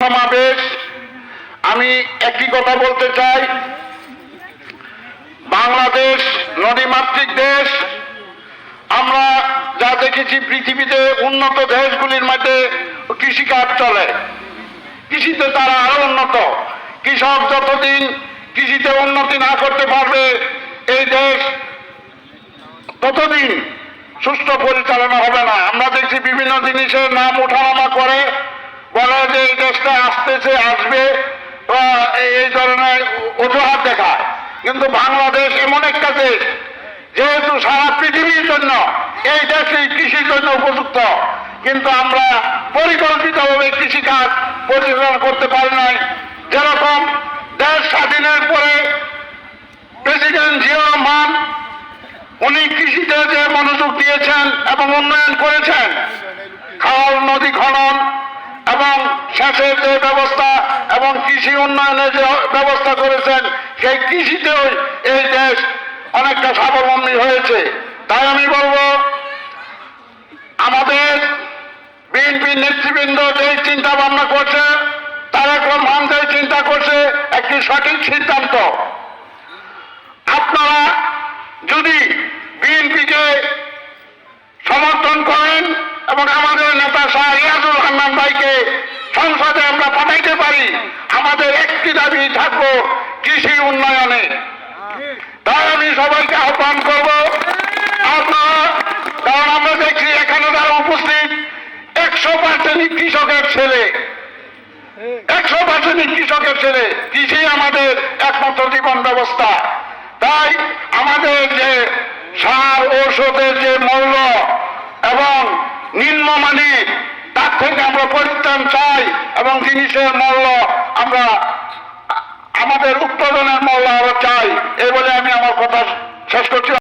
সমাবেশ আমি একই কথা বলতে চাই, বাংলাদেশ নদীমাতৃক দেশ। আমরা যা দেখেছি পৃথিবীতে উন্নত দেশগুলির মধ্যে কৃষিকাজ চলে, কৃষিতে তারা আরো উন্নত। কৃষক যতদিন কৃষিতে উন্নতি না করতে পারবে এই দেশ ততদিন সুষ্ঠু পরিচালনা হবে না। আমরা দেখছি বিভিন্ন জিনিসের নাম ওঠানামা করে, বলে যে এই দেশটা আসতেছে, আসবে, এই ধরনের অজুহাত দেখায়। কিন্তু বাংলাদেশ এমন একটা দেশ যেহেতু সারা পৃথিবীর জন্য এই দেশই কৃষির জন্য উপযুক্ত, কিন্তু আমরা পরিকল্পিতভাবে কৃষিকাজ পরিচালনা করতে পারি নাই। যেরকম দেশ স্বাধীনের পরে প্রেসিডেন্ট জিয়া রহমান উনি কৃষিতে যে মনোযোগ দিয়েছেন এবং উন্নয়ন করেছেন, খাল নদী খনন এবং সেচের যে ব্যবস্থা এবং কৃষি উন্নয়নের যে ব্যবস্থা করেছেন, সেই কৃষিতেও এই দেশ অনেকটা স্বাবলম্বী হয়েছে। তাই আমি বলবো, আমাদের বিএনপি নেতৃবৃন্দ যে চিন্তা ভাবনা করছে, তারেক রহমান যে চিন্তা করছে, একটি সঠিক সিদ্ধান্ত। আপনারা যদি বিএনপিকে সমর্থন করেন এবং আমাদের নেতা শাহ রিয়াজুল হান্নান ভাইকে সংসদে আমরা পাঠাইতে পারি, আমাদের একটি দাবি থাকবো কৃষি উন্নয়নে। তাই আমি সবাইকে আহ্বান করব, আপনারা, কারণ আমরা দেখছি এখানে যারা উপস্থিত 100% কৃষকের ছেলে, 100% কৃষকের ছেলে। কৃষি আমাদের একমাত্র জীবন ব্যবস্থা। তাই আমাদের যে সার ঔষধের যে মূল্য এবং নিম্নমানের, তার থেকে আমরা পরিত্রাণ চাই এবং জিনিসের মূল্য আমরা আমাদের উৎপাদনের মূল্য আরো চাই। এই বলে আমি আমার কথা শেষ করছি।